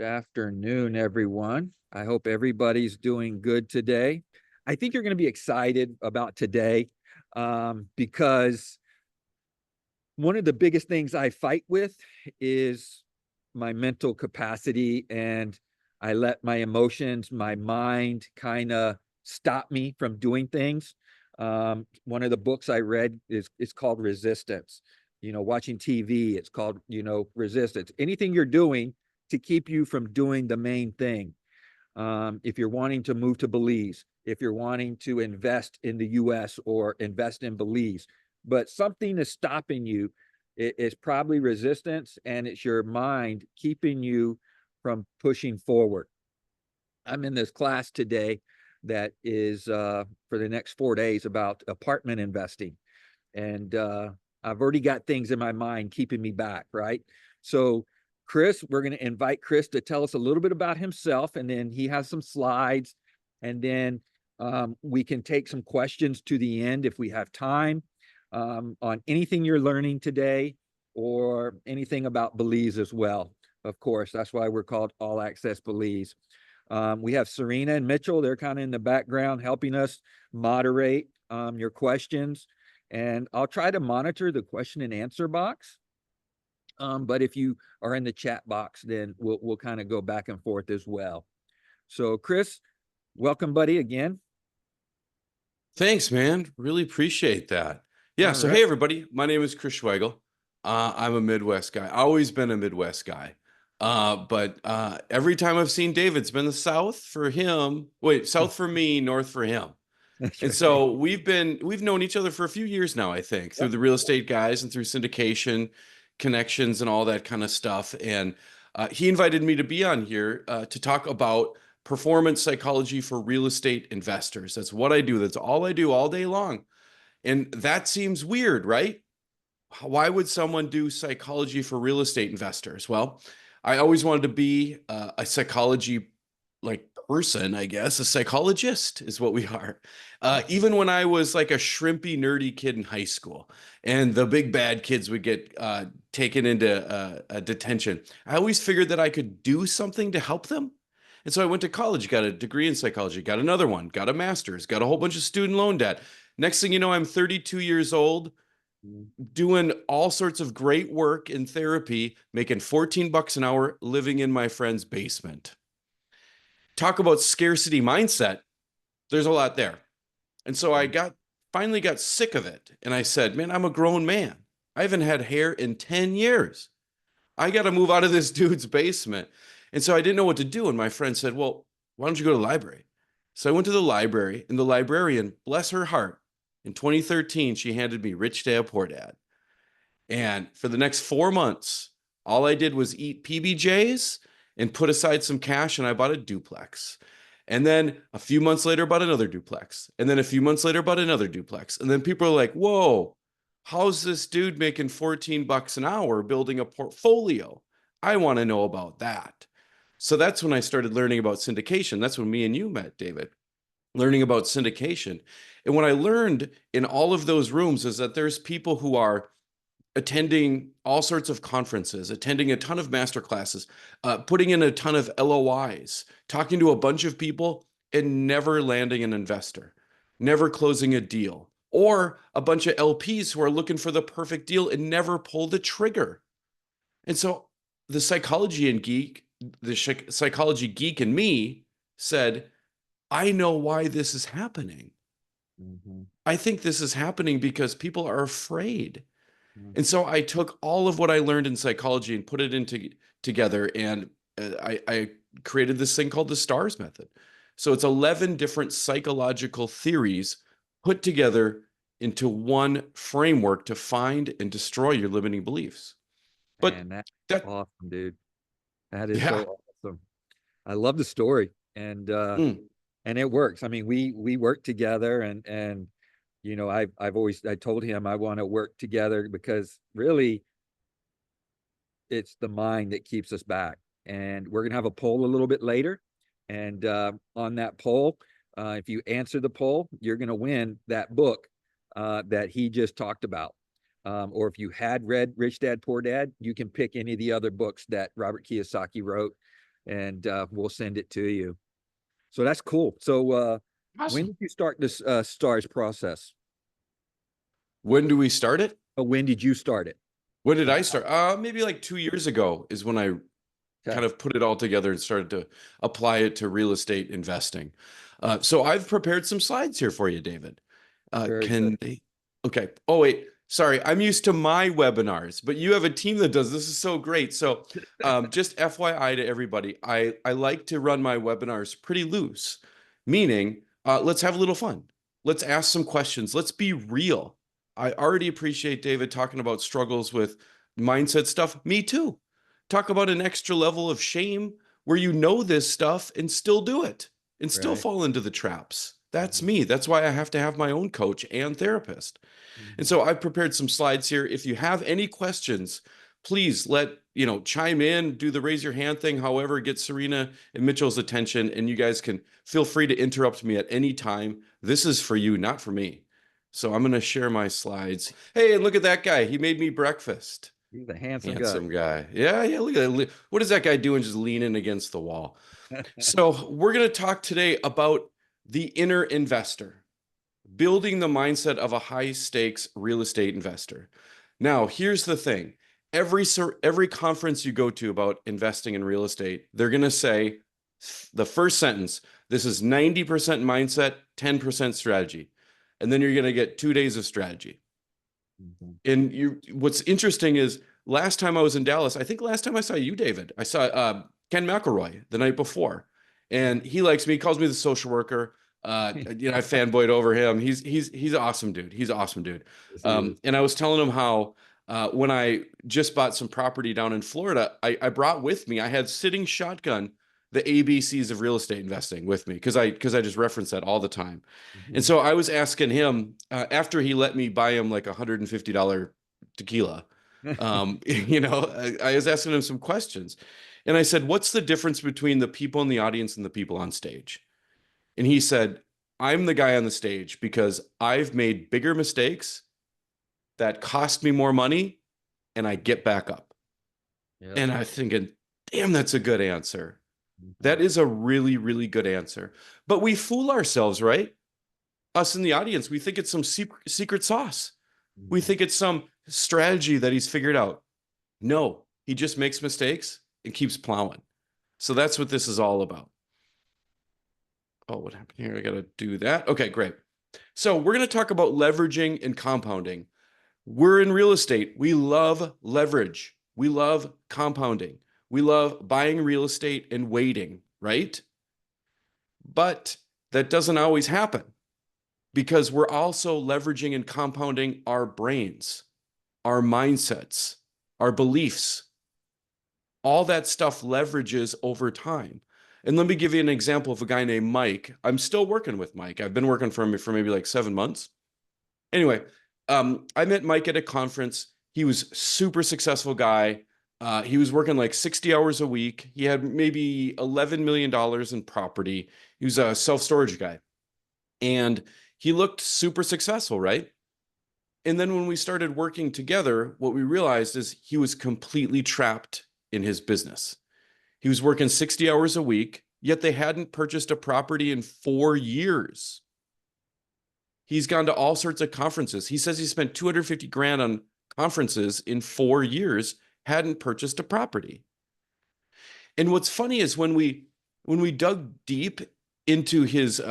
Good afternoon, everyone. I hope everybody's doing good today. I think you're going to be excited about today because one of the biggest things I fight with is my mental capacity, and I let my emotions, my mind kind of stop me from doing things. One of the books I read is called Resistance. Watching TV, it's called, Resistance. Anything you're doing to keep you from doing the main thing. If you're wanting to move to Belize, if you're wanting to invest in the US or invest in Belize, but something is stopping you, it's probably resistance, and it's your mind keeping you from pushing forward. I'm in this class today that is for the next 4 days about apartment investing. And I've already got things in my mind keeping me back, right? So Chris, we're going to invite Chris to tell us a little bit about himself, and then he has some slides, and then we can take some questions to the end if we have time on anything you're learning today or anything about Belize as well. Of course, that's why we're called All Access Belize. We have Serena and Mitchell. They're kind of in the background helping us moderate your questions. And I'll try to monitor the question and answer box. But if you are in the chat box, then we'll kind of go back and forth as well. So Chris, welcome, buddy, again. Thanks, man. Really appreciate that. Yeah. So, hey, everybody. My name is Chris Schweigel. I'm a Midwest guy. Always been a Midwest guy. But every time I've seen David, it's been the South for him. Wait, South for me, North for him. That's And right. so we've known each other for a few years now, I think, through the real estate guys and through syndication connections and all that kind of stuff. And he invited me to be on here to talk about performance psychology for real estate investors. That's what I do. That's all I do all day long. And that seems weird, right? Why would someone do psychology for real estate investors? Well, I always wanted to be a psychology person, I guess. A psychologist is what we are. Even when I was like a shrimpy, nerdy kid in high school, and the big bad kids would get taken into a detention, I always figured that I could do something to help them. And so I went to college, got a degree in psychology, got another one, got a master's, got a whole bunch of student loan debt. Next thing you know, I'm 32 years old, doing all sorts of great work in therapy, making $14 an hour, living in my friend's basement. Talk about scarcity mindset. There's a lot there. And so I finally got sick of it. And I said, man, I'm a grown man. I haven't had hair in 10 years. I got to move out of this dude's basement. And so I didn't know what to do. And my friend said, well, why don't you go to the library? So I went to the library, and the librarian, bless her heart, in 2013, she handed me Rich Dad, Poor Dad. And for the next 4 months, all I did was eat PBJs and put aside some cash, and I bought a duplex. And then a few months later, bought another duplex. And then a few months later, bought another duplex. And then people are like, whoa, how's this dude making $14 an hour building a portfolio? I want to know about that. So that's when I started learning about syndication. That's when me and you met, David, learning about syndication. And what I learned in all of those rooms is that there's people who are attending all sorts of conferences, attending a ton of master classes, putting in a ton of LOIs, talking to a bunch of people and never landing an investor, never closing a deal, or a bunch of LPs who are looking for the perfect deal and never pull the trigger. And so the psychology geek in me said, I know why this is happening. Mm-hmm. I think this is happening because people are afraid. And so I took all of what I learned in psychology and put it together, and I created this thing called the STARS method. So it's 11 different psychological theories put together into one framework to find and destroy your limiting beliefs. But Man, that's awesome, dude. That is yeah. so awesome. I love the story, and it works. I mean, we work together, and I told him I want to work together because really it's the mind that keeps us back. And we're going to have a poll a little bit later. And on that poll, if you answer the poll, you're going to win that book that he just talked about. Or if you had read Rich Dad, Poor Dad, you can pick any of the other books that Robert Kiyosaki wrote. and we'll send it to you. So that's cool. So when Awesome. did you start this stars process? When do we start it? When did you start it? When did I start? Maybe like 2 years ago is when I Okay, kind of put it all together and started to apply it to real estate investing. So I've prepared some slides here for you, David. very good. Can they? Okay. Oh, wait. Sorry. I'm used to my webinars, but you have a team that does this. Is so great. So just FYI to everybody, I like to run my webinars pretty loose, meaning let's have a little fun. Let's ask some questions. Let's be real. I already appreciate David talking about struggles with mindset stuff. Me too. Talk about an extra level of shame where you know this stuff and still do it and still Right. fall into the traps. That's Mhm, me. That's why I have to have my own coach and therapist. And mhm. so I've prepared some slides here. If you have any questions, please chime in, do the raise your hand thing, however, get Serena and Mitchell's attention. And you guys can feel free to interrupt me at any time. This is for you, not for me. So I'm going to share my slides. Hey, and look at that guy. He made me breakfast. He's a handsome guy. Handsome guy. Yeah, yeah. Look at that. What is that guy doing just leaning against the wall? So, we're going to talk today about the inner investor, building the mindset of a high stakes real estate investor. Now, here's the thing. Every conference you go to about investing in real estate, they're going to say the first sentence, this is 90% mindset, 10% strategy. And then you're going to get 2 days of strategy. Mhm. And what's interesting is last time I was in Dallas, I think last time I saw you, David, I saw Ken McElroy the night before, and he likes me. He calls me the social worker. I fanboyed over him. He's an awesome dude. He's an awesome dude. Yes, he is. And I was telling him how when I just bought some property down in Florida, I brought with me. I had sitting shotgun the ABCs of real estate investing with me because I just reference that all the time. And Mhm. so I was asking him after he let me buy him like $150 tequila. I was asking him some questions, and I said, "What's the difference between the people in the audience and the people on stage?" And he said, "I'm the guy on the stage because I've made bigger mistakes that cost me more money, and I get back up." Yep. And I'm thinking, "Damn, that's a good answer. Mhm. That is a really, really good answer." But we fool ourselves, right? Us in the audience, we think it's some secret sauce. We Mhm. think it's some strategy that he's figured out. No, he just makes mistakes and keeps plowing. So that's what this is all about. Oh, what happened here? I got to do that. Okay, great. So we're going to talk about leveraging and compounding. We're in real estate. We love leverage. We love compounding. We love buying real estate and waiting, right? But that doesn't always happen because we're also leveraging and compounding our brains, our mindsets, our beliefs. All that stuff leverages over time. And let me give you an example of a guy named Mike. I'm still working with Mike. I've been working for him for maybe like 7 months. Anyway, I met Mike at a conference. He was super successful guy. He was working like 60 hours a week. He had maybe $11 million in property. He was a self-storage guy. And he looked super successful, right? And then when we started working together, what we realized is he was completely trapped in his business. He was working 60 hours a week, yet they hadn't purchased a property in 4 years. He's gone to all sorts of conferences. He says he spent 250 grand on conferences in 4 years, hadn't purchased a property. And what's funny is when we dug deep into his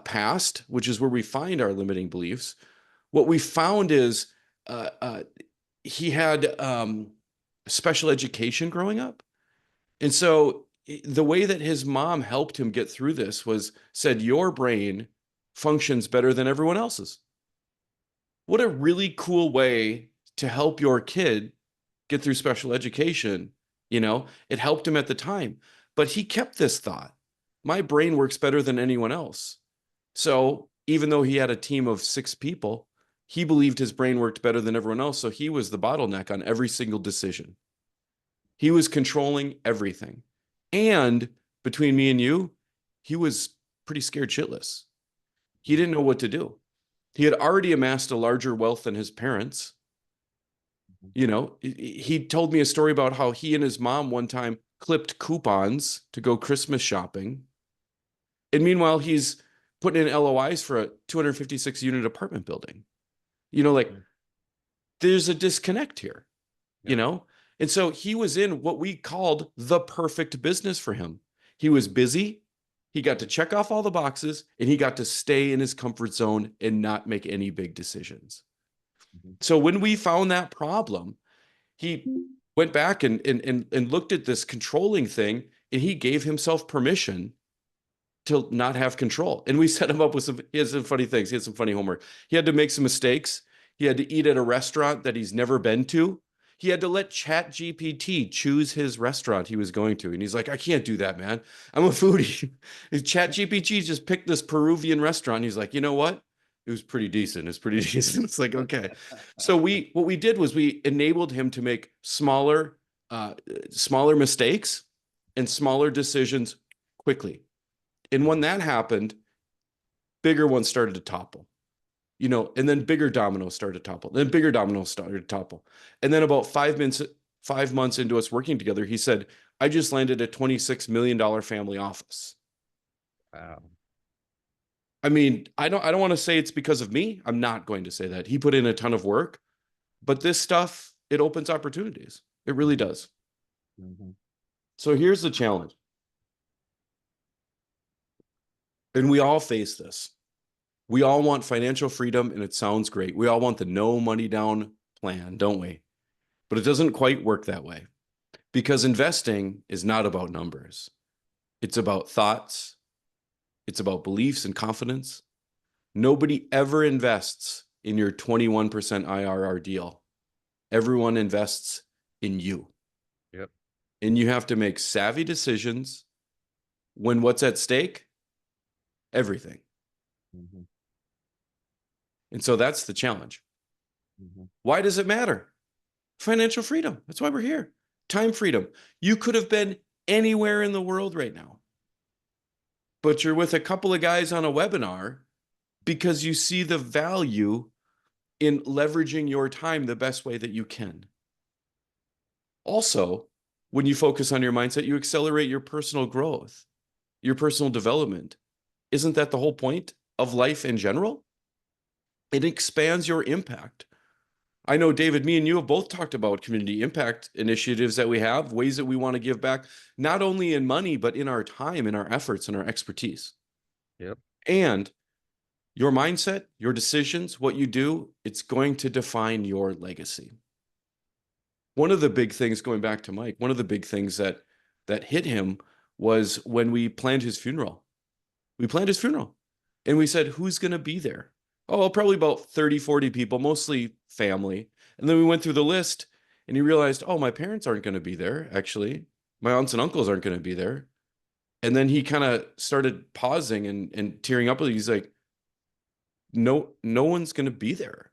past, which is where we find our limiting beliefs, what we found is uh, uh, he had special education growing up. And so the way that his mom helped him get through this was said, your brain functions better than everyone else's. What a really cool way to help your kid get through special education. It helped him at the time, but he kept this thought. My brain works better than anyone else. So even though he had a team of 6 people, he believed his brain worked better than everyone else. So he was the bottleneck on every single decision. He was controlling everything. And between me and you, he was pretty scared shitless. He didn't know what to do. He had already amassed a larger wealth than his parents. He told me a story about how he and his mom one time clipped coupons to go Christmas shopping. And meanwhile, he's putting in LOIs for a 256 unit apartment building. Like Mhm. there's a disconnect here, you Yeah. know? And so he was in what we called the perfect business for him. He was busy. He got to check off all the boxes and he got to stay in his comfort zone and not make any big decisions. Mhm. So when we found that problem, he went back and looked at this controlling thing and he gave himself permission to not have control. And we set him up with he had some funny things. He had some funny homework. He had to make some mistakes. He had to eat at a restaurant that he's never been to. He had to let Chat GPT choose his restaurant he was going to. And he's like, I can't do that, man. I'm a foodie. Chat GPT just picked this Peruvian restaurant. He's like, you know what? It was pretty decent. It's pretty decent. It's like, okay. So what we did was we enabled him to make smaller mistakes and smaller decisions quickly. And when that happened, bigger ones started to topple, and then bigger dominoes started to topple. Then bigger dominoes started to topple. And then about 5 months into us working together, he said, I just landed a $26 million family office. Wow. I mean, I don't want to say it's because of me. I'm not going to say that. He put in a ton of work, but this stuff, it opens opportunities. It really does. Mhm. So here's the challenge. And we all face this. We all want financial freedom and it sounds great. We all want the no money down plan, don't we? But it doesn't quite work that way because investing is not about numbers. It's about thoughts. It's about beliefs and confidence. Nobody ever invests in your 21% IRR deal. Everyone invests in you. Yep. And you have to make savvy decisions when what's at stake? Everything. Mhm. And so that's the challenge. Mhm. Why does it matter? Financial freedom. That's why we're here. Time freedom. You could have been anywhere in the world right now, but you're with a couple of guys on a webinar because you see the value in leveraging your time the best way that you can. Also, when you focus on your mindset, you accelerate your personal growth, your personal development. Isn't that the whole point of life in general? It expands your impact. I know, David, me and you have both talked about community impact initiatives that we have, ways that we want to give back, not only in money, but in our time, in our efforts, and our expertise. Yep. And your mindset, your decisions, what you do, it's going to define your legacy. One of the big things, going back to Mike, one of the big things that hit him was when we planned his funeral. We planned his funeral and we said, who's going to be there? Oh, probably about 30, 40 people, mostly family. And then we went through the list and he realized, oh, my parents aren't going to be there, actually. My aunts and uncles aren't going to be there. And then he kind of started pausing and tearing up. He's like, no one's going to be there.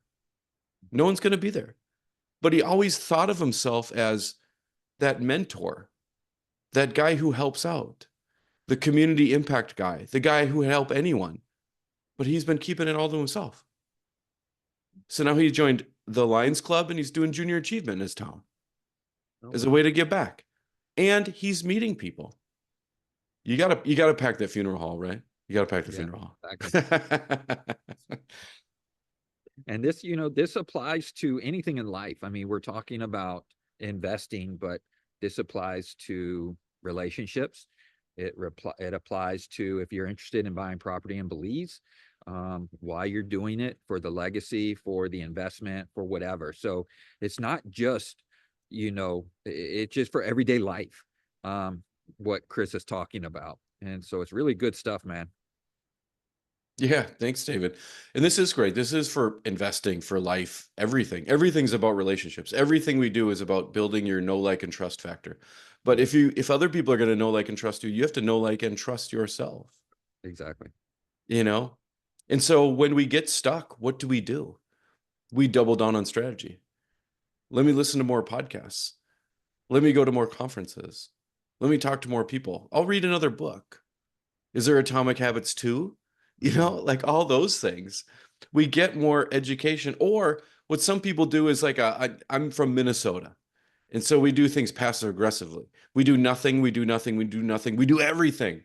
No one's going to be there. But he always thought of himself as that mentor, that guy who helps out, the community impact guy, the guy who would help anyone. But he's been keeping it all to himself. So now he joined the Lions Club and he's doing junior achievement in his town Oh, as a wow. way to give back. And he's meeting people. You gotta pack that funeral hall, right? You gotta pack the Yeah. funeral Exactly. hall. And this applies to anything in life. I mean, we're talking about investing, but this applies to relationships. It applies to if you're interested in buying property in Belize, why you're doing it, for the legacy, for the investment, for whatever. So it's not just, it's just for everyday life, what Chris is talking about. And so it's really good stuff, man. Yeah, thanks, David. And this is great. This is for investing, for life, everything. Everything's about relationships. Everything we do is about building your know, like, and trust factor. But Yeah, if other people are going to know, like, and trust you, you have to know, like, and trust yourself, exactly. you know? And so when we get stuck, what do? We double down on strategy. Let me listen to more podcasts. Let me go to more conferences. Let me talk to more people. I'll read another book. Is there Atomic Habits too? Mhm. Like all those things. We get more education. Or what some people do is like I'm from Minnesota. And so we do things passive aggressively. We do nothing, we do nothing, we do nothing, we do everything,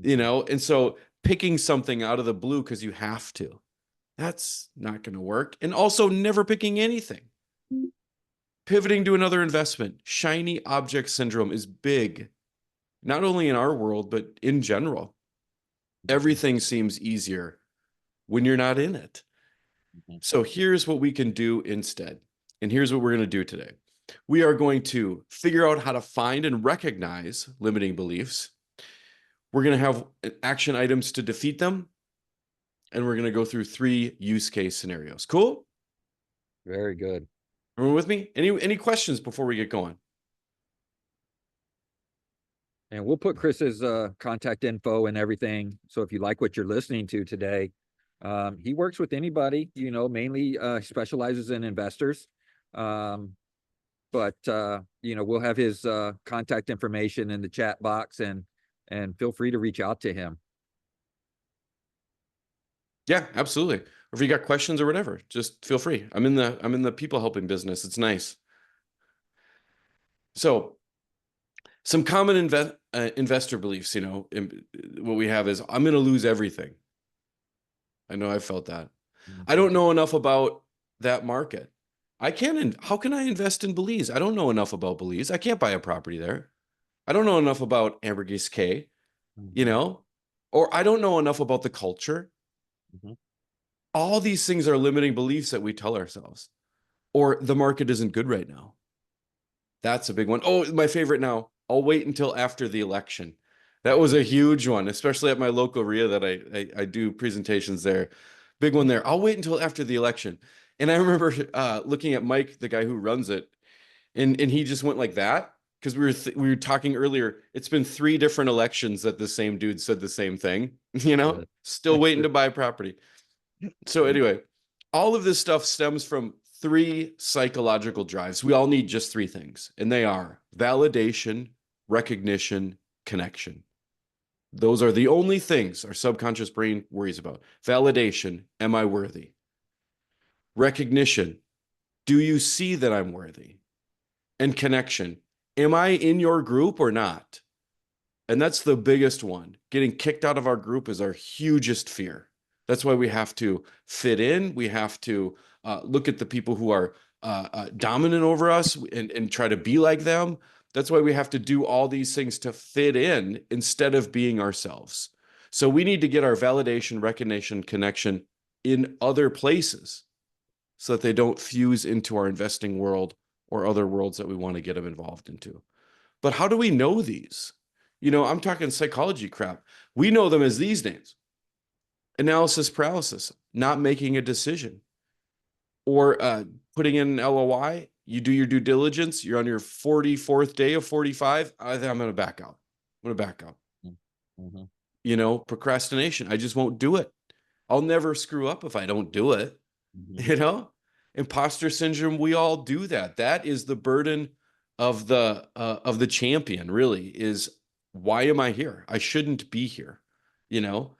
you know? And so picking something out of the blue because you have to, that's not going to work. And also never picking anything. Pivoting to another investment. Shiny object syndrome is big, not only in our world, but in general. Everything seems easier when you're not in it. So here's what we can do instead. And here's what we're going to do today. We are going to figure out how to find and recognize limiting beliefs. We're going to have action items to defeat them. And we're going to go through 3 use case scenarios. Cool? Very good. Everyone with me? Any questions before we get going? And we'll put Chris's contact info and everything. So if you like what you're listening to today, he works with anybody, you know, mainly specializes in investors. But you know, we'll have his contact information in the chat box, and feel free to reach out to him. Yeah, absolutely. Or if you got questions or whatever, just feel free. I'm in the people helping business. It's nice. So some common investor beliefs, you know, what we have is I'm going to lose everything. I know I felt that. I don't know enough about that market. How can I invest in Belize? I don't know enough about Belize. I can't buy a property there. I don't know enough about Ambergris Caye, you know, or I don't know enough about the culture. All these things are limiting beliefs that we tell ourselves, or the market isn't good right now. That's a big one. Oh, my favorite now. I'll wait until after the election. That was a huge one, especially at my local RIA that I do presentations there. Big one there. I'll wait until after the election. And I remember looking at Mike, the guy who runs it, and he just went like that because we were talking earlier. It's been 3 different elections that the same dude said the same thing. You know, still waiting to buy property. So anyway, all of this stuff stems from 3 psychological drives. We all need just 3 things, and they are validation, recognition, connection. Those are the only things our subconscious brain worries about. Validation, am I worthy? Recognition, do you see that I'm worthy? And connection, am I in your group or not? And that's the biggest one. Getting kicked out of our group is our hugest fear. That's why we have to fit in. We have to look at the people who are dominant over us and try to be like them. That's why we have to do all these things to fit in instead of being ourselves. So we need to get our validation, recognition, connection in other places so that they don't fuse into our investing world or other worlds that we want to get them involved into. But how do we know these? You know, I'm talking psychology crap. We know them as these names: analysis paralysis, not making a decision, or putting in an LOI. You do your due diligence. You're on your 44th day of 45. I'm going to back out. I'm going to back out. You know, procrastination. I just won't do it. I'll never screw up if I don't do it. You know, imposter syndrome. We all do that. That is the burden of the champion. Really, is why am I here? I shouldn't be here. You know,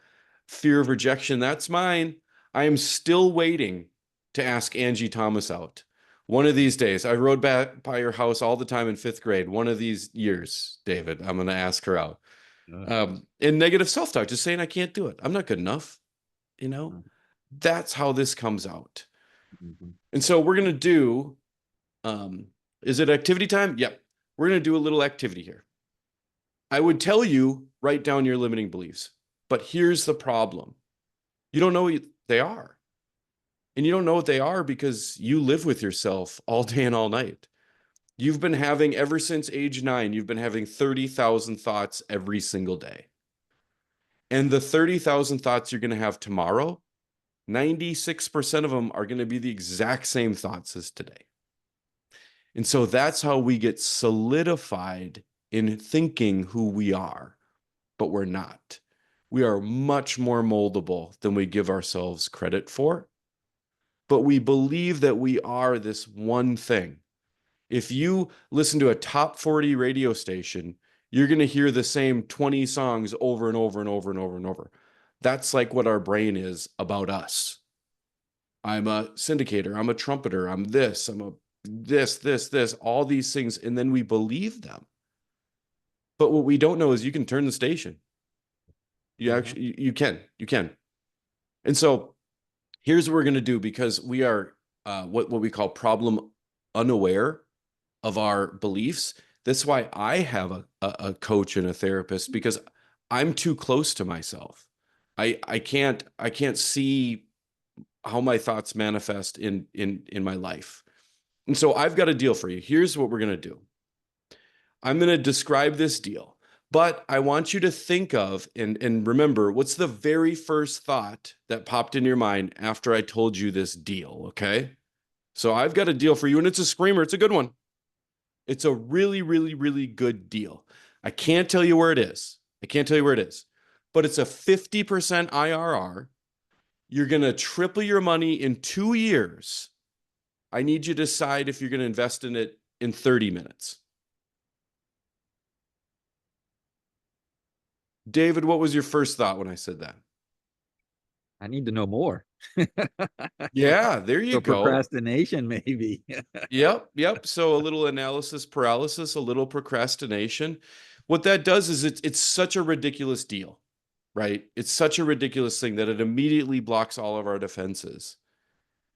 fear of rejection. That's mine. I am still waiting to ask Angie Thomas out. One of these days, I rode back by your house all the time in 5th grade. One of these years, David, I'm going to ask her out. And negative self-talk, just saying I can't do it. I'm not good enough. You know, that's how this comes out. And so we're going to do, is it activity time? Yep. We're going to do a little activity here. I would tell you, write down your limiting beliefs, but here's the problem. You don't know what they are. And you don't know what they are because you live with yourself all day and all night. You've been having, ever since age 9, you've been having 30,000 thoughts every single day. And the 30,000 thoughts you're going to have tomorrow, 96% of them are going to be the exact same thoughts as today. And so that's how we get solidified in thinking who we are, but we're not. We are much more moldable than we give ourselves credit for. But we believe that we are this one thing. If you listen to a top 40 radio station, you're going to hear the same 20 songs over and over and over and over and over. That's like what our brain is about us. I'm a syndicator. I'm a trumpeter. I'm this. I'm a this, all these things, and then we believe them. But what we don't know is you can turn the station. You Uh-huh. actually, you can. And so here's what we're going to do, because we are what we call problem unaware of our beliefs. That's why I have a coach and a therapist, because I'm too close to myself. I can't see how my thoughts manifest in my life. And so I've got a deal for you. Here's what we're going to do. I'm going to describe this deal, but I want you to think of and remember, what's the very first thought that popped in your mind after I told you this deal, okay? So I've got a deal for you, and it's a screamer. It's a good one. It's a really, really, really good deal. I can't tell you where it is. I can't tell you where it is, but it's a 50% IRR. You're going to triple your money in 2 years. I need you to decide if you're going to invest in it in 30 minutes. David, what was your first thought when I said that? I need to know more. Yeah, there you So go. procrastination, maybe. Yep. So a little analysis paralysis, a little procrastination. What that does is it's such a ridiculous deal, right? It's such a ridiculous thing that it immediately blocks all of our defenses.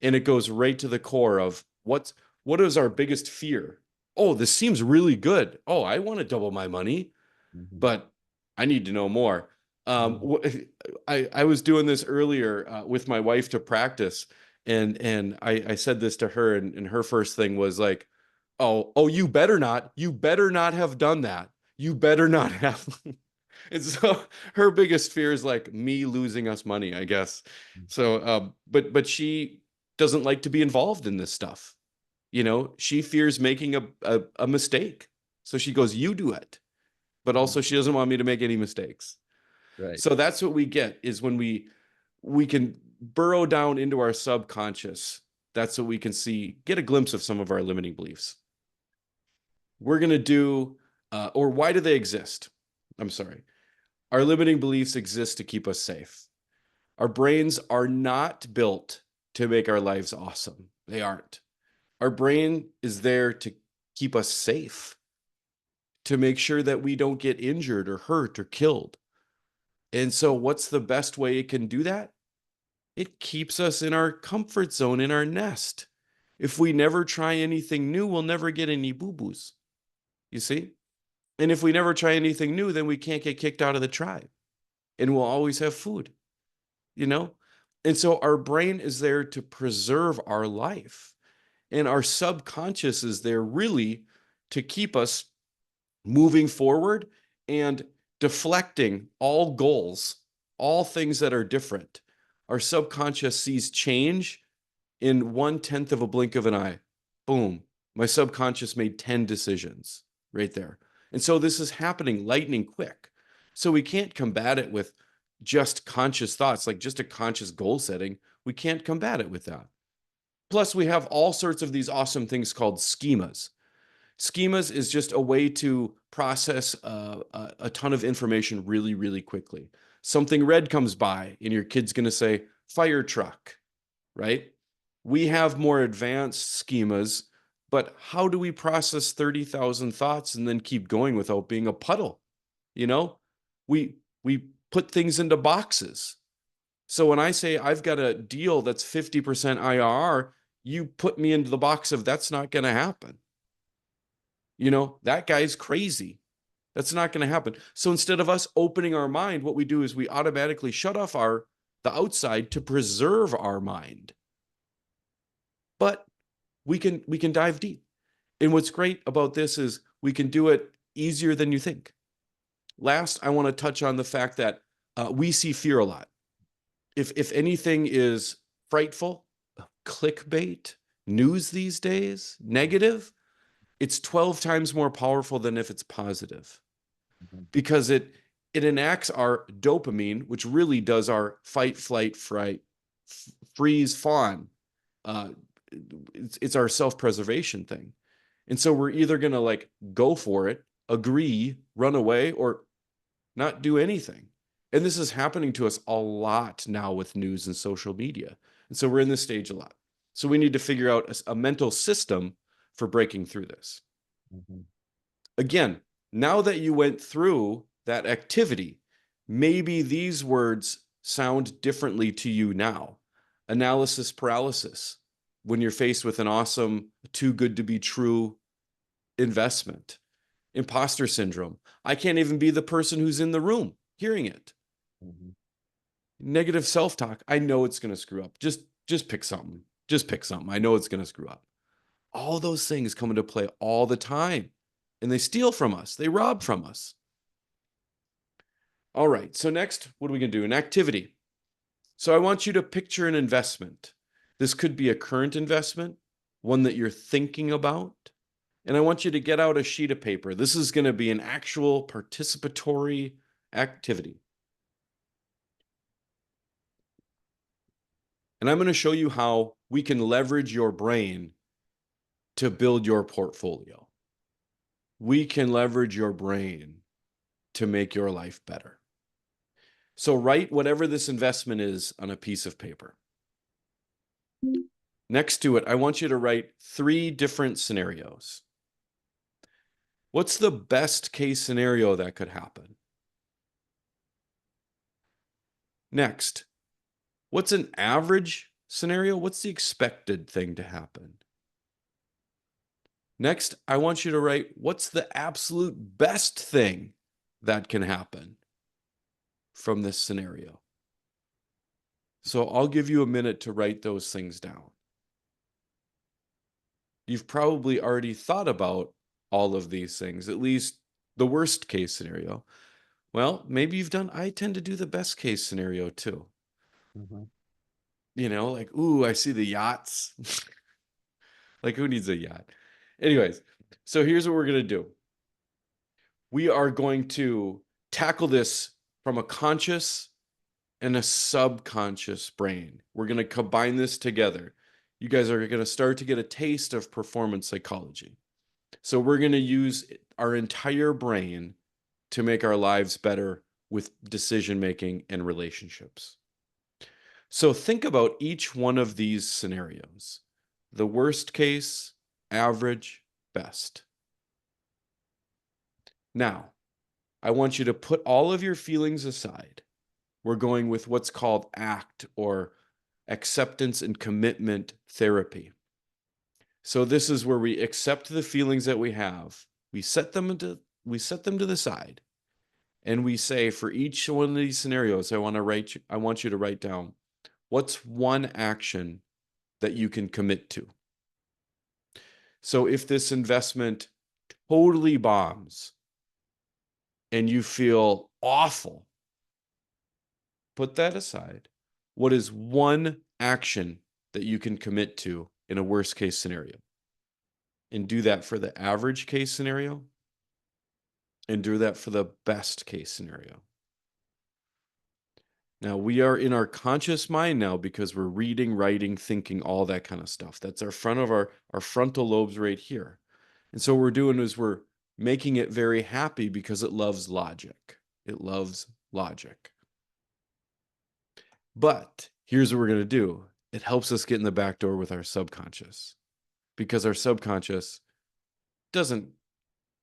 And it goes right to the core of what is our biggest fear? Oh, this seems really good. Oh, I want to double my money, Mhm. but I need to know more. Mhm. I was doing this earlier with my wife to practice, and I said this to her, and her first thing was like, "Oh, you better not have done that. You better not have." And so her biggest fear is like me losing us money, I guess. So, but she doesn't like to be involved in this stuff. She fears making a mistake. So she goes, "You do it." But also she doesn't want me to make any mistakes. Right. So that's what we get, is when we can burrow down into our subconscious. That's what we can see, get a glimpse of some of our limiting beliefs. We're going to do, or why do they exist? I'm sorry. Our limiting beliefs exist to keep us safe. Our brains are not built to make our lives awesome. They aren't. Our brain is there to keep us safe, to make sure that we don't get injured or hurt or killed. And so, what's the best way it can do that? It keeps us in our comfort zone, in our nest. If we never try anything new, we'll never get any boo boos. You see? And if we never try anything new, then we can't get kicked out of the tribe, and we'll always have food, you know? And so, our brain is there to preserve our life, and our subconscious is there really to keep us moving forward and deflecting all goals, all things that are different. Our subconscious sees change in 1/10 of a blink of an eye. Boom. My subconscious made 10 decisions right there. And so this is happening lightning quick. So we can't combat it with just conscious thoughts, like just a conscious goal setting. We can't combat it with that. Plus, we have all sorts of these awesome things called schemas. Schemas is just a way to process a ton of information really, really quickly. Something red comes by, and your kid's going to say, fire truck, right? We have more advanced schemas, but how do we process 30,000 thoughts and then keep going without being a puddle? You know, we put things into boxes. So when I say I've got a deal that's 50% IRR, you put me into the box of that's not going to happen. That guy's crazy. That's not going to happen. So instead of us opening our mind, what we do is we automatically shut off the outside to preserve our mind. But we can dive deep. And what's great about this is we can do it easier than you think. Last, I want to touch on the fact that we see fear a lot. If anything is frightful, clickbait, news these days, negative, it's 12 times more powerful than if it's positive, Mhm. because it enacts our dopamine, which really does our fight, flight, fright, freeze, fawn. Uh, it's our self-preservation thing. And so we're either going to like go for it, agree, run away, or not do anything. And this is happening to us a lot now with news and social media. And so we're in this stage a lot. So we need to figure out a mental system for breaking through this. Mhm. Again, now that you went through that activity, maybe these words sound differently to you now. Analysis paralysis, when you're faced with an awesome, too good to be true investment. Imposter syndrome. I can't even be the person who's in the room hearing it. Mhm. Negative self-talk. I know it's going to screw up. Just pick something. Just pick something. I know it's going to screw up. All those things come into play all the time, and they steal from us. They rob from us. All right. So next, what are we going to do? An activity. So I want you to picture an investment. This could be a current investment, one that you're thinking about. And I want you to get out a sheet of paper. This is going to be an actual participatory activity. And I'm going to show you how we can leverage your brain to build your portfolio. We can leverage your brain to make your life better. So write whatever this investment is on a piece of paper. Next to it, I want you to write 3 different scenarios. What's the best case scenario that could happen? Next, what's an average scenario? What's the expected thing to happen? Next, I want you to write what's the absolute best thing that can happen from this scenario. So I'll give you a minute to write those things down. You've probably already thought about all of these things, at least the worst case scenario. Well, maybe you've done, I tend to do the best case scenario too. Mhm. You know, like, ooh, I see the yachts. Like, who needs a yacht? Anyways, so here's what we're going to do. We are going to tackle this from a conscious and a subconscious brain. We're going to combine this together. You guys are going to start to get a taste of performance psychology. So we're going to use our entire brain to make our lives better with decision making and relationships. So think about each one of these scenarios: the worst case, average, best. Now, I want you to put all of your feelings aside. We're going with what's called ACT, or acceptance and commitment therapy. So this is where we accept the feelings that we have. We set them to the side, and we say, for each one of these scenarios, I want you to write down what's one action that you can commit to. So if this investment totally bombs and you feel awful, put that aside. What is one action that you can commit to in a worst case scenario? And do that for the average case scenario, and do that for the best case scenario. Now, we are in our conscious mind now because we're reading, writing, thinking, all that kind of stuff. That's our frontal lobes right here. And so what we're doing is we're making it very happy because it loves logic. It loves logic. But here's what we're going to do. It helps us get in the back door with our subconscious, because our subconscious doesn't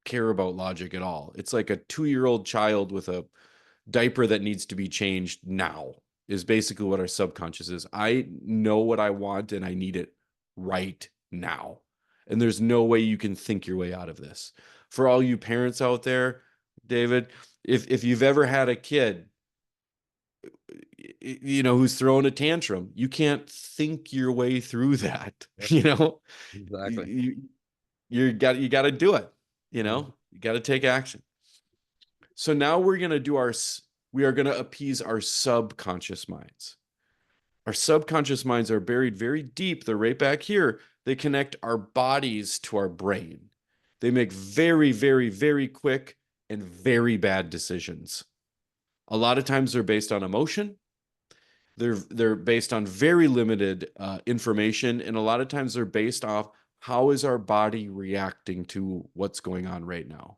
care about logic at all. It's like a 2-year-old child with a diaper that needs to be changed now, is basically what our subconscious is. I know what I want and I need it right now. And there's no way you can think your way out of this. For all you parents out there, David, if you've ever had a kid, you know, who's throwing a tantrum, you can't think your way through that. Yep. You know, Exactly. you got to do it. You Mhm. know, you got to take action. So now we are going to appease our subconscious minds. Our subconscious minds are buried very deep. They're right back here. They connect our bodies to our brain. They make very, very, very quick and very bad decisions. A lot of times they're based on emotion. They're based on very limited information, and a lot of times they're based off how is our body reacting to what's going on right now.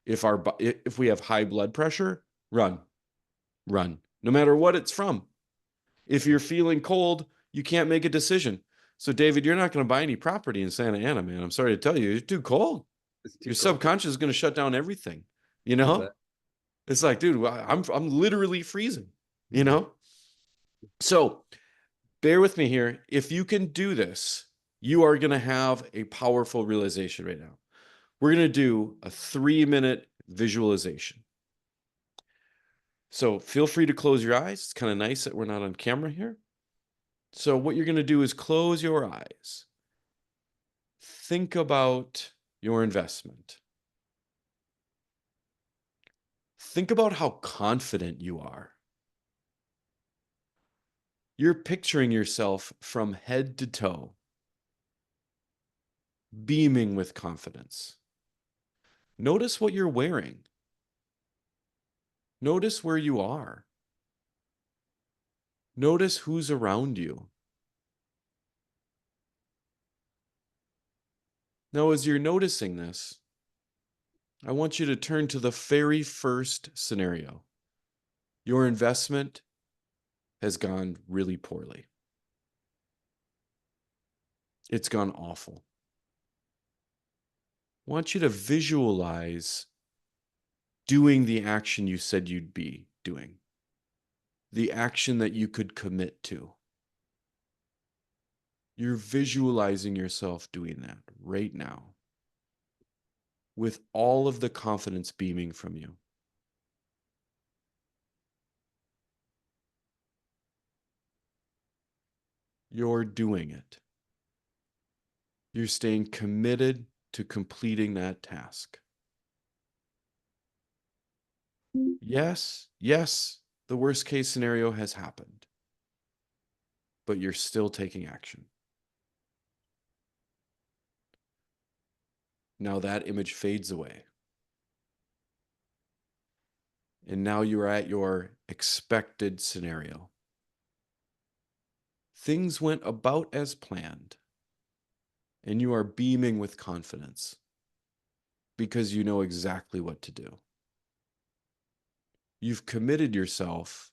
If we have high blood pressure, run, no matter what it's from. If you're feeling cold, you can't make a decision. So, David, you're not going to buy any property in Santa Ana, man. I'm sorry to tell you, it's too cold. It's too Your cold. subconscious is going to shut down everything. I bet. It's like, dude, I'm literally freezing. You know. So, bear with me here. If you can do this, you are going to have a powerful realization right now. We're going to do a 3-minute visualization. So feel free to close your eyes. It's kind of nice that we're not on camera here. So what you're going to do is close your eyes. Think about your investment. Think about how confident you are. You're picturing yourself from head to toe, beaming with confidence. Notice what you're wearing. Notice where you are. Notice who's around you. Now, as you're noticing this, I want you to turn to the very first scenario. Your investment has gone really poorly. It's gone awful. I want you to visualize doing the action you said you'd be doing, the action that you could commit to. You're visualizing yourself doing that right now with all of the confidence beaming from you. You're doing it. You're staying committed to completing that task. Yes, the worst case scenario has happened, but you're still taking action. Now that image fades away. And now you're at your expected scenario. Things went about as planned, and you are beaming with confidence because you know exactly what to do. You've committed yourself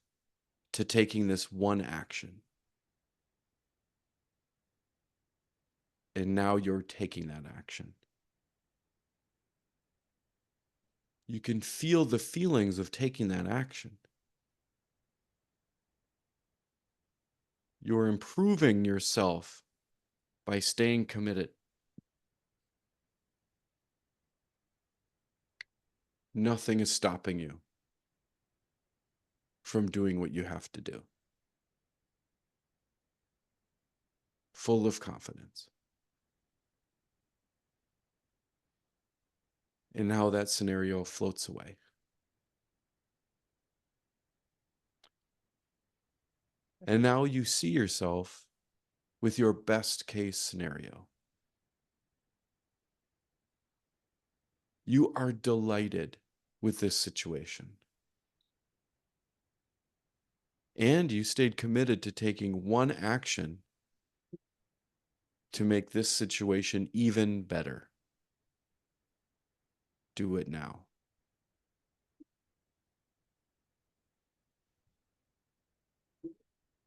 to taking this one action. And now you're taking that action. You can feel the feelings of taking that action. You're improving yourself by staying committed. Nothing is stopping you from doing what you have to do. Full of confidence. And now that scenario floats away. And now you see yourself with your best case scenario. You are delighted with this situation. And you stayed committed to taking one action to make this situation even better. Do it now.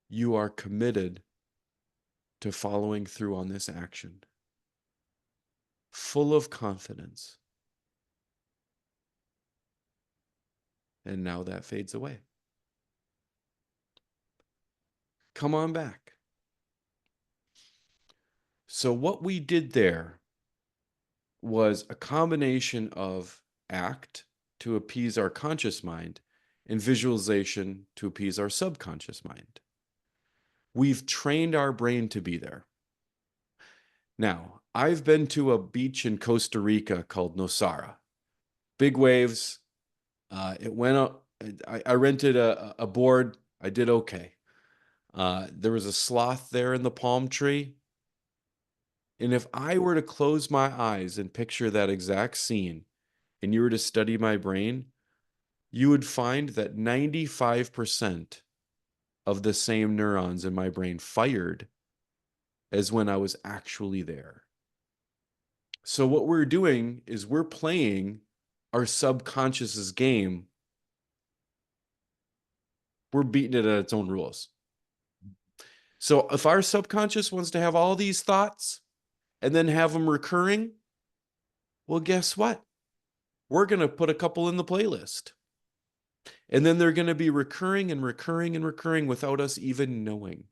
You are committed to following through on this action, full of confidence. And now that fades away. Come on back. So what we did there was a combination of act to appease our conscious mind and visualization to appease our subconscious mind. We've trained our brain to be there. Now, I've been to a beach in Costa Rica called Nosara. Big waves. It went up. I rented a board. I did okay. There was a sloth there in the palm tree. And if I were to close my eyes and picture that exact scene, and you were to study my brain, you would find that 95% of the same neurons in my brain fired as when I was actually there. So what we're doing is we're playing our subconscious's game. We're beating it at its own rules. So if our subconscious wants to have all these thoughts and then have them recurring, well, guess what? We're going to put a couple in the playlist. And then they're going to be recurring and recurring and recurring without us even knowing.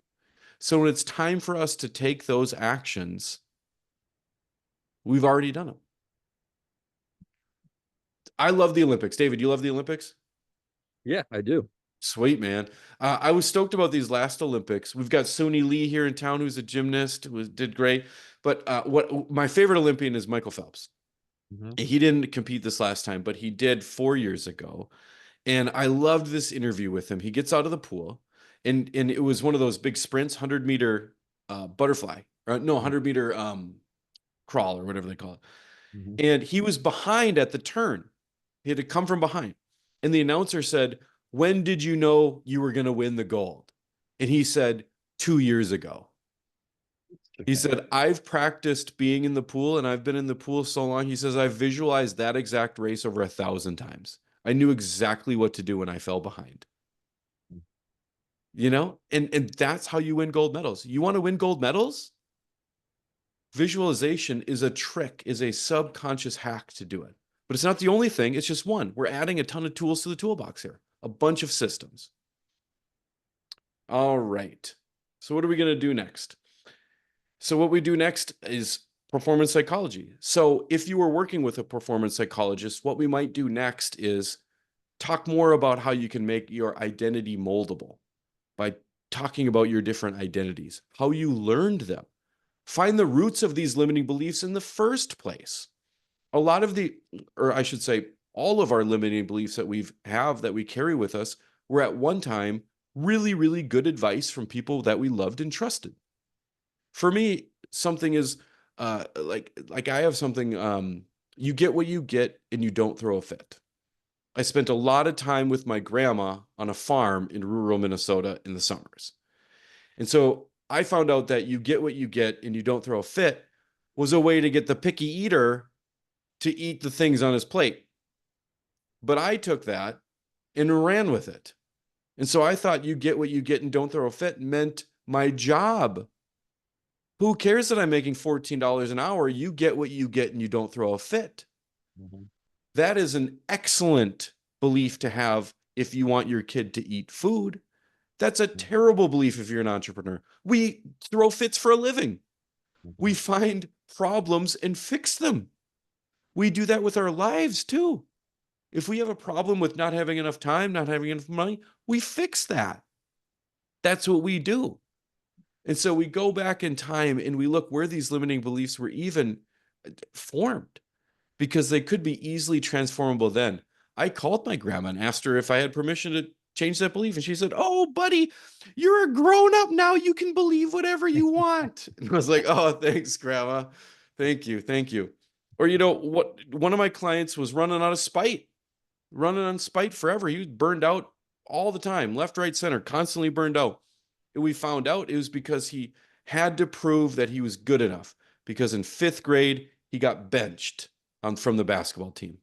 So when it's time for us to take those actions, we've already done them. I love the Olympics. David, you love the Olympics? Yeah, I do. Sweet, man. I was stoked about these last Olympics. We've got Suni Lee here in town, who's a gymnast, who did great. But what my favorite Olympian is Michael Phelps. Mhm. He didn't compete this last time, but he did 4 years ago. And I loved this interview with him. He gets out of the pool, and it was one of those big sprints, 100-meter butterfly, no, 100-meter crawl or whatever they call it. Mhm. And he was behind at the turn. He had to come from behind. And the announcer said, "When did you know you were going to win the gold?" And he said, "2 years ago." He said, "I've practiced being in the pool and I've been in the pool so long." He says, "I've visualized that exact race over 1,000 times. I knew exactly what to do when I fell behind." And that's how you win gold medals. You want to win gold medals? Visualization is a trick, is a subconscious hack to do it. But it's not the only thing, it's just one. We're adding a ton of tools to the toolbox here, a bunch of systems. All right. So what are we going to do next? So what we do next is performance psychology. So if you were working with a performance psychologist, what we might do next is talk more about how you can make your identity moldable by talking about your different identities, how you learned them. Find the roots of these limiting beliefs in the first place. A lot of or I should say, all of our limiting beliefs that that we carry with us were at one time really, really good advice from people that we loved and trusted. For me, something is like I have something, you get what you get and you don't throw a fit. I spent a lot of time with my grandma on a farm in rural Minnesota in the summers. And so I found out that you get what you get and you don't throw a fit was a way to get the picky eater to eat the things on his plate. But I took that and ran with it. And so I thought you get what you get and don't throw a fit meant my job. Who cares that I'm making $14 an hour? You get what you get and you don't throw a fit. Mhm. That is an excellent belief to have if you want your kid to eat food. That's a terrible belief if you're an entrepreneur. We throw fits for a living. We Mhm. find problems and fix them. We do that with our lives too. If we have a problem with not having enough time, not having enough money, we fix that. That's what we do. And so we go back in time and we look where these limiting beliefs were even formed because they could be easily transformable then. I called my grandma and asked her if I had permission to change that belief. And she said, "Oh, buddy, you're a grown up now. You can believe whatever you want." And I was like, "Oh, thanks, grandma. Thank you. Thank you." Or, what one of my clients was running out of spite, running on spite forever. He was burned out all the time, left, right, center, constantly burned out. And we found out it was because he had to prove that he was good enough. Because in fifth grade, he got benched from the basketball team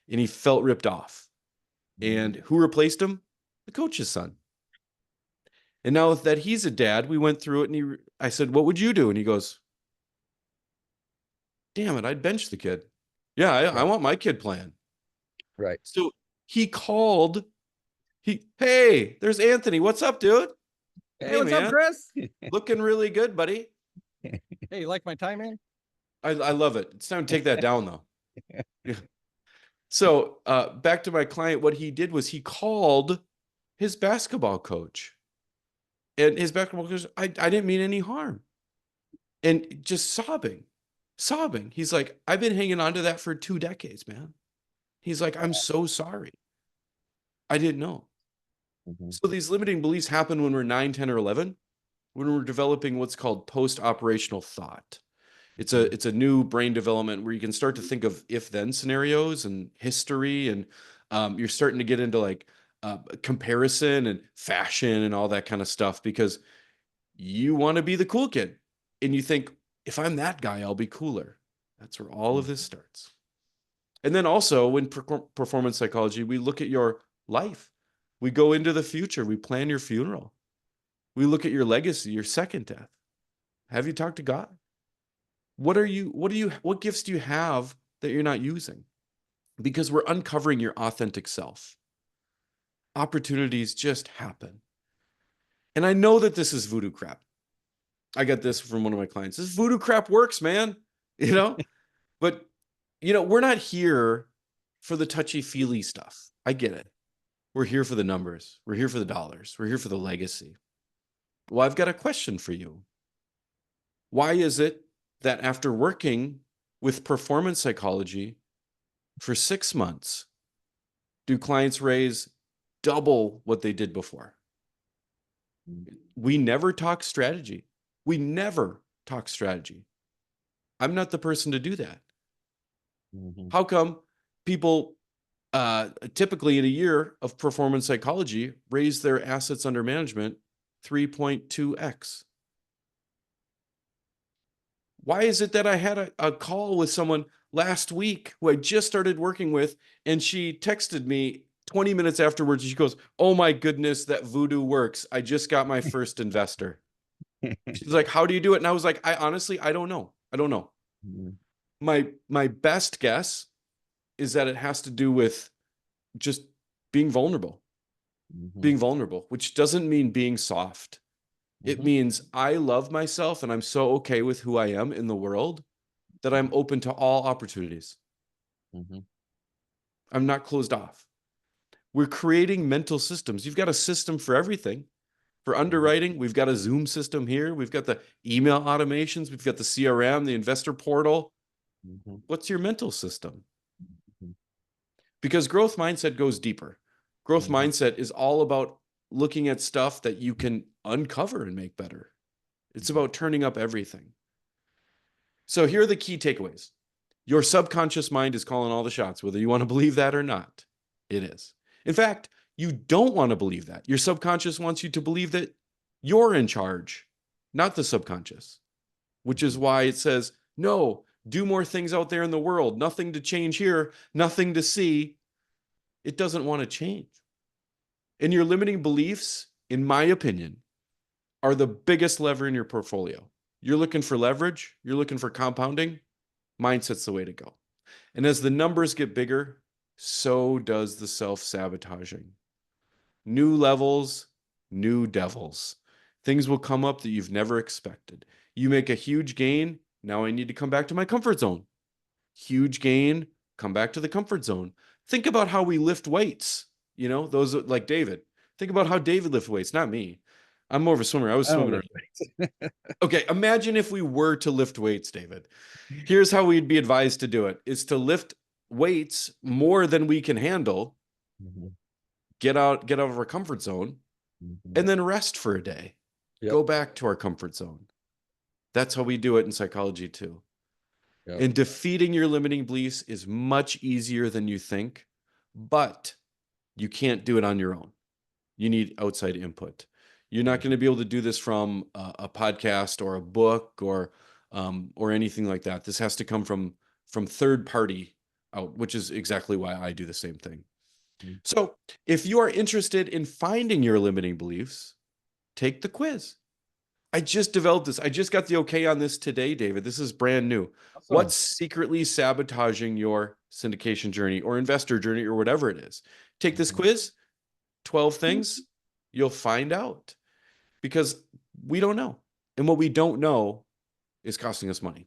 and he felt ripped off. And Mhm. who replaced him? The coach's son. And now that he's a dad, we went through it and I said, "What would you do?" And he goes, "Damn it, I'd bench the kid. Yeah, I Right. want my kid playing." Right. So he called, "Hey, there's Anthony. What's up, dude? Hey, Hey, what's up, man, Chris? looking really good, buddy." Hey, you like my tie, man? I love it. It's time to take that down, though. Yeah. So back to my client, what he did was he called his basketball coach. And his basketball coach, I didn't mean any harm. And just sobbing. He's like, "I've been hanging on to that for 2 decades, man." He's like, "I'm so sorry. I didn't know." Mhm. So these limiting beliefs happen when we're 9, 10, or 11, when we're developing what's called post-operational thought. Mhm. It's a new brain development where you can start to think of if-then scenarios and history, and you're starting to get into like comparison and fashion and all that kind of stuff because you want to be the cool kid. And you think, if I'm that guy, I'll be cooler. That's where all of this starts. And then also, when performance psychology, we look at your life. We go into the future. We plan your funeral. We look at your legacy, your second death. Have you talked to God? What gifts do you have that you're not using? Because we're uncovering your authentic self. Opportunities just happen. And I know that this is voodoo crap. I got this from one of my clients. This voodoo crap works, man. But we're not here for the touchy-feely stuff. I get it. We're here for the numbers. We're here for the dollars. We're here for the legacy. Well, I've got a question for you. Why is it that after working with performance psychology for 6 months, do clients raise double what they did before? We never talk strategy. We never talk strategy. I'm not the person to do that. How come people typically in a year of performance psychology raise their assets under management 3.2x? Why is it that I had a call with someone last week who I just started working with, and she texted me 20 minutes afterwards, and she goes, "Oh my goodness, that voodoo works. I just got my first investor." She's like, "How do you do it?" And I was like, I honestly don't know. I don't know. My best guess is that it has to do with just being vulnerable. Being vulnerable, which doesn't mean being soft. It means I love myself and I'm so okay with who I am in the world that I'm open to all opportunities. I'm not closed off. We're creating mental systems. You've got a system for everything. For underwriting, we've got a Zoom system here. We've got the email automations. We've got the CRM, the investor portal. What's your mental system? Because growth mindset goes deeper. Growth mindset is all about looking at stuff that you can uncover and make better. It's about turning up everything. So here are the key takeaways. Your subconscious mind is calling all the shots, whether you want to believe that or not. It is. In fact, you don't want to believe that. Your subconscious wants you to believe that you're in charge, not the subconscious, which is why it says, no, do more things out there in the world. Nothing to change here, nothing to see. It doesn't want to change. And your limiting beliefs, in my opinion, are the biggest lever in your portfolio. You're looking for leverage, you're looking for compounding, mindset's the way to go. And as the numbers get bigger, so does the self-sabotaging. New levels, new devils. Things will come up that you've never expected. You make a huge gain, now I need to come back to my comfort zone. Huge gain, come back to the comfort zone. Think about how we lift weights. Those like David. Think about how David lifts weights, not me. I'm more of a swimmer. I was swimming. Okay, imagine if we were to lift weights, David. Here's how we'd be advised to do it, is to lift weights more than we can handle, get out of our comfort zone, and then rest for a day. Go back to our comfort zone. That's how we do it in psychology too. And defeating your limiting beliefs is much easier than you think, but you can't do it on your own. You need outside input. You're not going to be able to do this from a podcast or a book or anything like that. This has to come from third party out, which is exactly why I do the same thing. So if you are interested in finding your limiting beliefs, take the quiz. I just developed this. I just got the okay on this today, David. This is brand new. Awesome. What's secretly sabotaging your syndication journey or investor journey or whatever it is? Take this quiz, 12 things, you'll find out, because we don't know. And what we don't know is costing us money.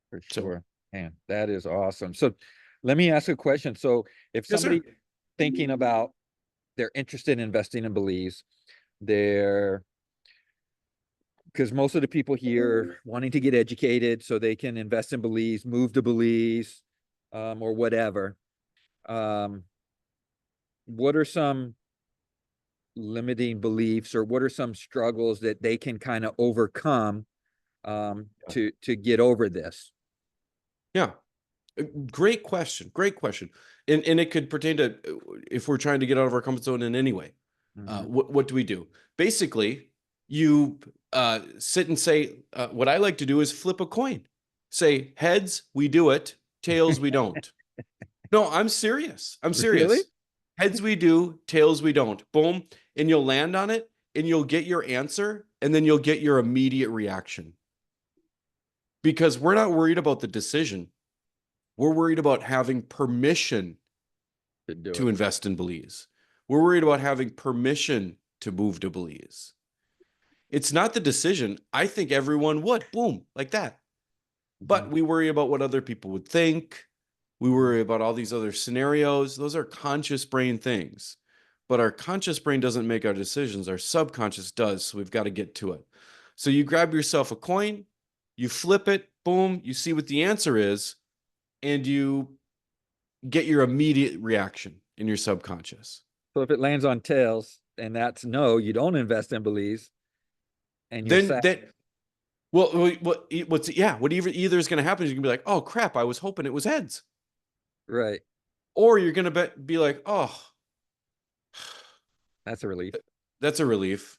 For sure. Man, that is awesome. So let me ask a question. So if somebody thinking about, they're interested in investing in Belize, because most of the people here wanting to get educated so they can invest in Belize, move to Belize, or whatever. What are some limiting beliefs, or what are some struggles that they can kind of overcome to get over this? Yeah. Great question. Great question. And it could pertain to if we're trying to get out of our comfort zone in any way. What do we do? Basically, you sit and say, what I like to do is flip a coin. Say, heads, we do it. Tails, we don't. No, I'm serious. I'm serious. Really? Heads we do, tails we don't. Boom. And you'll land on it. and you'll get your answer, and then you'll get your immediate reaction. Because we're not worried about the decision. We're worried about having permission To do to it. invest in Belize. We're worried about having permission to move to Belize. It's not the decision. I think everyone would, boom, like that. But we worry about what other people would think. We worry about all these other scenarios. Those are conscious brain things. But our conscious brain doesn't make our decisions. Our subconscious does. So we've got to get to it. So you grab yourself a coin, you flip it, boom, you see what the answer is, and you get your immediate reaction in your subconscious. So if it lands on tails and that's no, you don't invest in Belize and you're Then sad. that what's either is going to happen is you're going to be like, oh crap, I was hoping it was heads. Right. Or you're going to be like, oh, That's a relief. that's a relief.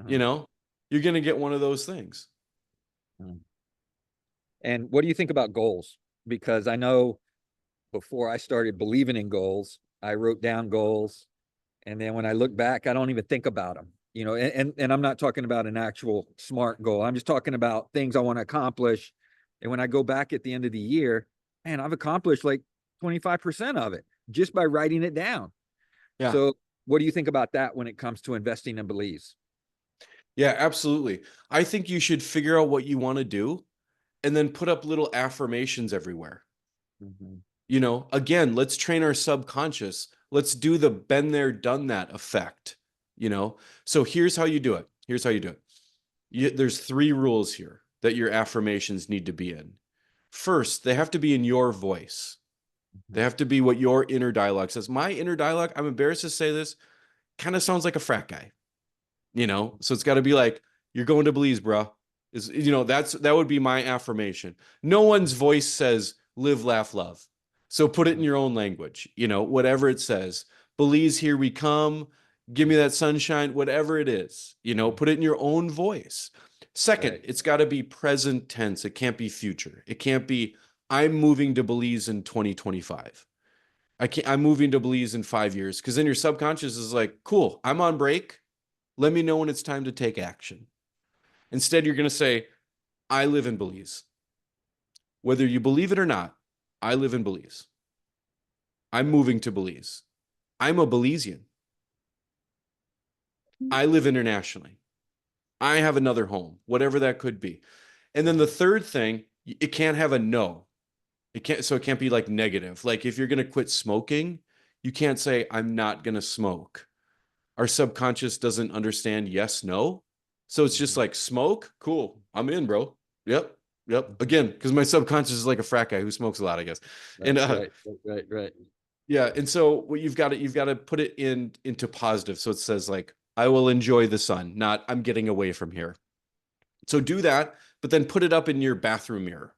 You know, you're going to get one of those things. And what do you think about goals? Because I know before I started believing in goals, I wrote down goals. And then when I look back, I don't even think about them, you know, and I'm not talking about an actual SMART goal. I'm just talking about things I want to accomplish. And when I go back at the end of the year, man, I've accomplished like 25% of it just by writing it down. Yeah. So what do you think about that when it comes to investing in Belize? Yeah, absolutely. I think you should figure out what you want to do and then put up little affirmations everywhere. You know, again, let's train our subconscious. Let's do the been there, done that effect, you know? So here's how you do it. Here's how you do it. There's 3 rules here that your affirmations need to be in. First, they have to be in your voice. They have to be what your inner dialogue says. My inner dialogue, I'm embarrassed to say this, kind of sounds like a frat guy, you know? So it's got to be like, you're going to Belize, bro. That would be my affirmation. No one's voice says live, laugh, love. So put it in your own language, you know, whatever it says. Belize, here we come. Give me that sunshine, whatever it is, you know, put it in your own voice. Second, it's got to be present tense. It can't be future. It can't be, I'm moving to Belize in 2025. I'm moving to Belize in 5 years. Because then your subconscious is like, cool, I'm on break. Let me know when it's time to take action. Instead, you're going to say, I live in Belize. Whether you believe it or not, I live in Belize. I'm moving to Belize. I'm a Belizean. I live internationally. I have another home, whatever that could be. And then the third thing, it can't have a no. It can't be like negative. Like if you're going to quit smoking, you can't say, I'm not going to smoke. Our subconscious doesn't understand yes, no. So it's just like smoke. Cool. I'm in, bro. Yep. Again, because my subconscious is like a frat guy who smokes a lot, I guess. And Right. yeah. And so what you've got to put it into positive. So it says like, I will enjoy the sun, not I'm getting away from here. So do that, but then put it up in your bathroom mirror.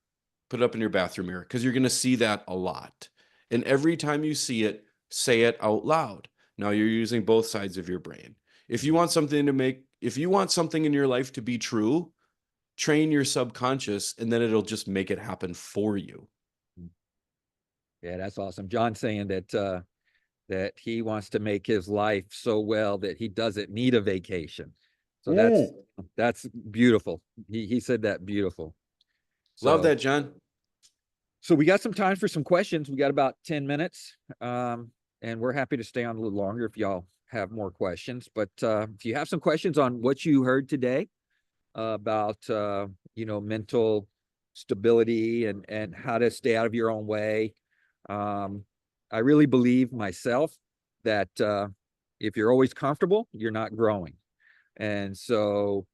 Put it up in your bathroom mirror because you're going to see that a lot. And every time you see it, say it out loud. Now you're using both sides of your brain. If you want something in your life to be true, train your subconscious and then it'll just make it happen for you. Yeah, that's awesome. John's saying that he wants to make his life so well that he doesn't need a vacation. So that's beautiful. He said that beautiful. Love So that, John. so we got some time for some questions. We got about 10 minutes. And we're happy to stay on a little longer if y'all have more questions. But if you have some questions on what you heard today about mental stability and how to stay out of your own way, I really believe myself that if you're always comfortable, you're not growing. And so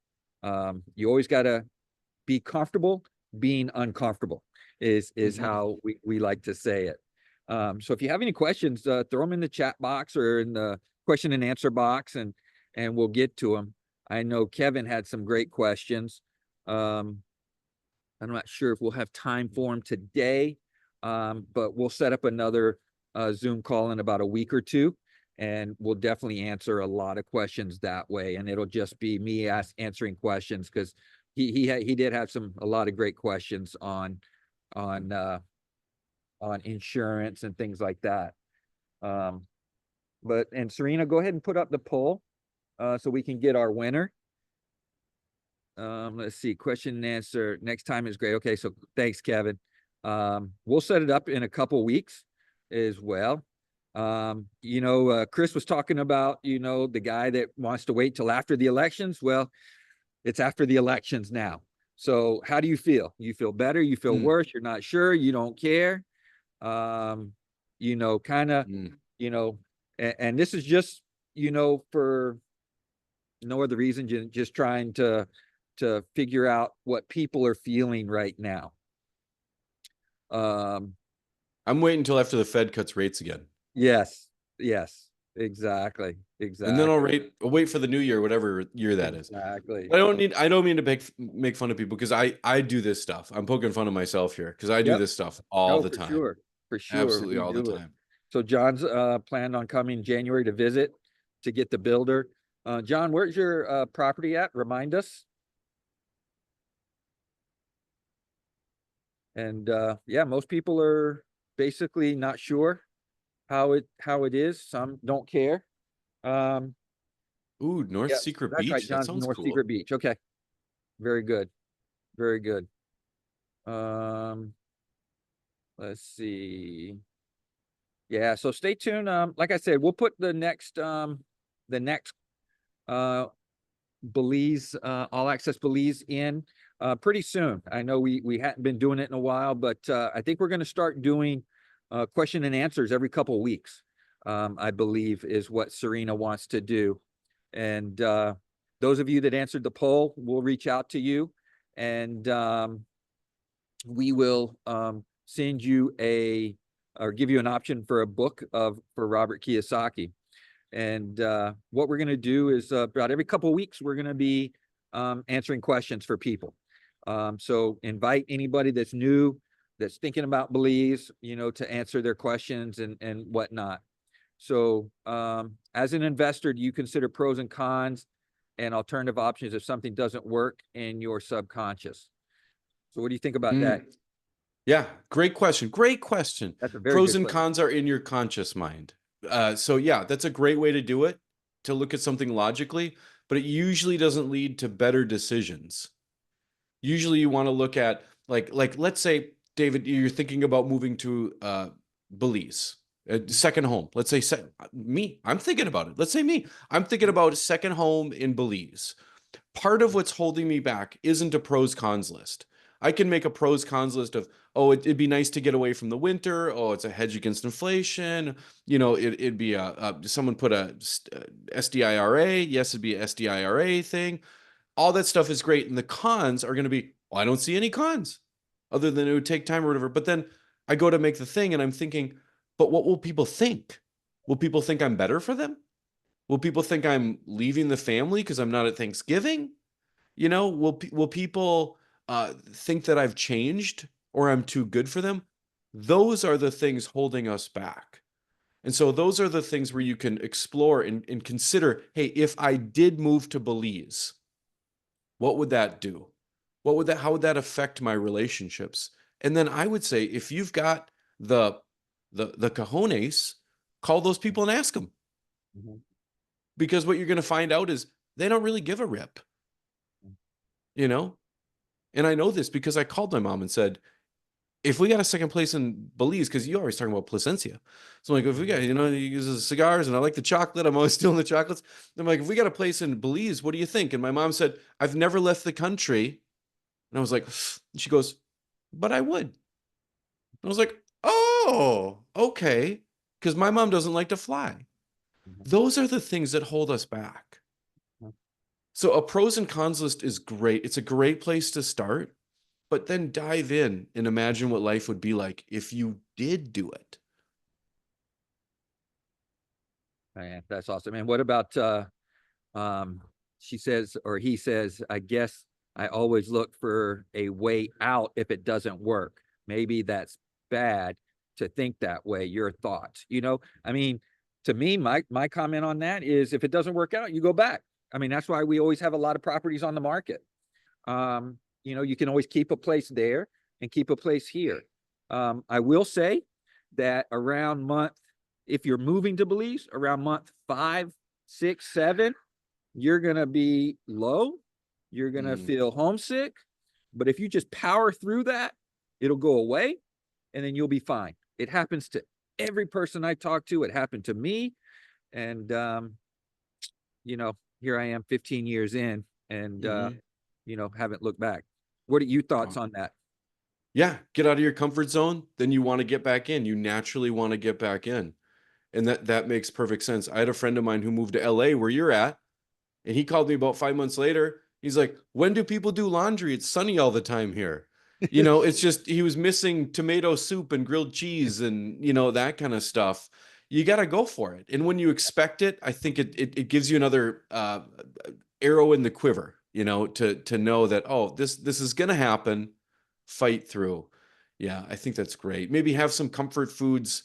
you always got to be comfortable being uncomfortable is how we like to say it. So if you have any questions, throw them in the chat box or in the question and answer box, and we'll get to them. I know Kevin had some great questions. I'm not sure if we'll have time for them today, but we'll set up another Zoom call in about a week or two, and we'll definitely answer a lot of questions that way. And it'll just be me answering questions because he did have a lot of great questions on insurance and things like that. And Serena, go ahead and put up the poll. so we can get our winner. Let's see, question and answer next time is great. Okay, so thanks, Kevin. We'll set it up in a couple weeks as well. Chris was talking about, the guy that wants to wait till after the elections. Well, it's after the elections now. So how do you feel? You feel better? You feel worse? You're not sure? You don't care? Kind of, and this is just, for no other reason, just trying to figure out what people are feeling right now. I'm waiting until after the Fed cuts rates again. Yes, exactly. And then I'll wait for the new year, whatever year that is. Exactly. I don't mean to make fun of people, because I do this stuff. I'm poking fun of myself here, because I do this stuff all the time. For sure. Absolutely all the time. So John's planned on coming January to visit, to get the builder. John, where's your property at? Remind us. And yeah, most people are basically not sure how it is. Some don't care. Ooh, North Secret Beach. Right, That sounds North cool. Secret Beach. Okay. Very good. Very good. Let's see. Yeah, so stay tuned. Like I said, we'll put the next Belize, All Access Belize in pretty soon. I know we hadn't been doing it in a while, but I think we're going to start doing question and answers every couple of weeks. I believe is what Serena wants to do. And those of you that answered the poll, we'll reach out to you, and we will send you or give you an option for a book for Robert Kiyosaki. And what we're going to do is about every couple of weeks, we're going to be answering questions for people. So invite anybody that's new, that's thinking about Belize, to answer their questions and whatnot. So as an investor, do you consider pros and cons and alternative options if something doesn't work in your subconscious? So what do you think about that? Yeah, great question. Great question. That's a very Pros good and question. cons are in your conscious mind. So yeah, that's a great way to do it, to look at something logically, but it usually doesn't lead to better decisions. Usually you want to look at, like let's say, David, you're thinking about moving to Belize, a second home. Let's say I'm thinking about it. Let's say I'm thinking about a second home in Belize. Part of what's holding me back isn't a pros cons list. I can make a pros cons list of, oh, it'd be nice to get away from the winter. Oh, it's a hedge against inflation. It'd be someone put a SDIRA. Yes, it'd be a SDIRA thing. All that stuff is great. And the cons are going to be, well, I don't see any cons other than it would take time or whatever. But then I go to make the thing and I'm thinking, but what will people think? Will people think I'm better for them? Will people think I'm leaving the family because I'm not at Thanksgiving? Will people think that I've changed or I'm too good for them? Those are the things holding us back. And so those are the things where you can explore and consider, hey, if I did move to Belize, what would that do? How would that affect my relationships? And then I would say, if you've got the cojones, call those people and ask them. Mm-hmm. Because what you're going to find out is they don't really give a rip. And I know this because I called my mom and said, if we got a second place in Belize, because you're always talking about Placencia. So I'm like, if we got, he uses cigars and I like the chocolate, I'm always stealing the chocolates. I'm like, if we got a place in Belize, what do you think? And my mom said, I've never left the country. And I was like, she goes, but I would. And I was like, oh, okay. Because my mom doesn't like to fly. Those are the things that hold us back. So a pros and cons list is great. It's a great place to start, but then dive in and imagine what life would be like if you did do it. Man, that's awesome. And what about she says, or he says, I guess I always look for a way out if it doesn't work. Maybe that's bad to think that way. Your thoughts, I mean, to me, my comment on that is, if it doesn't work out, you go back. I mean, that's why we always have a lot of properties on the market. You can always keep a place there and keep a place here. I will say that if you're moving to Belize, around month 5, 6, 7, you're going to be low. You're going to Mm, feel homesick. But if you just power through that, it'll go away and then you'll be fine. It happens to every person I talk to. It happened to me. And, here I am 15 years in and, mhm. haven't looked back. What are your thoughts Wow. on that? Yeah, get out of your comfort zone, then you wanna get back in. You naturally wanna get back in, and that makes perfect sense. I had a friend of mine who moved to LA where you're at, and he called me about 5 months later. He's like, "When do people do laundry? It's sunny all the time here." It's just he was missing tomato soup and grilled cheese and, that kinda stuff. You gotta go for it, and when you expect it, I think it gives you another, arrow in the quiver, to know that, "Oh, this is gonna happen. Fight through." Yeah, I think that's great. Maybe have some comfort foods,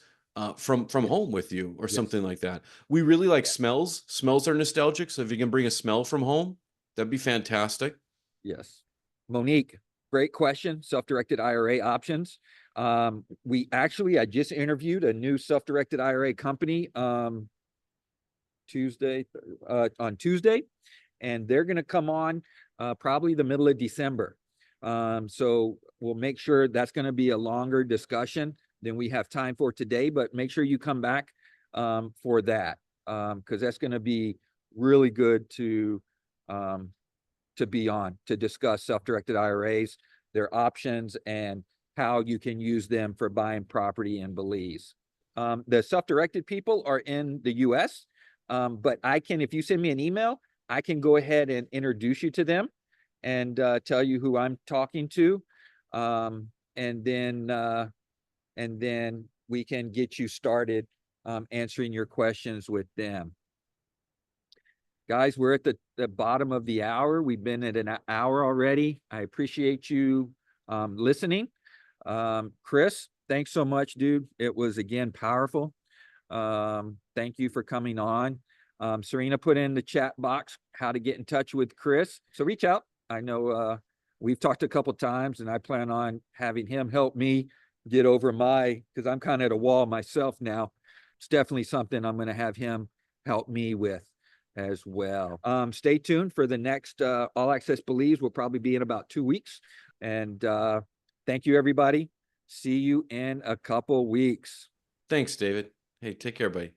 from Yes, home with you or yes, something like that. We really like yeah, smells. Smells are nostalgic, so if you can bring a smell from home, that'd be fantastic. yes. Monique, great question. Self-directed IRA options. I just interviewed a new self-directed IRA company on Tuesday, and they're going to come on probably the middle of December. So we'll make sure that's going to be a longer discussion than we have time for today, but make sure you come back for that because that's going to be really good um, to be on to discuss self-directed IRAs, their options, and how you can use them for buying property in Belize. The self-directed people are in the US, but if you send me an email, I can go ahead and introduce you to them and tell you who I'm talking to. Um, and then we can get you started answering your questions with them. Guys, we're at the bottom of the hour. We've been at an hour already. I appreciate you listening. Chris, thanks so much, dude. It was again powerful. Thank you for coming on. Serena put in the chat box how to get in touch with Chris. So reach out. I know we've talked a couple times, and I plan on having him help me get over because I'm kind of at a wall myself now. It's definitely something I'm going to have him help me with as well. Stay tuned for the next All Access Belize. Will probably be in about 2 weeks. And thank you, everybody. See you in a couple weeks. Thanks, David. Hey, take care, buddy.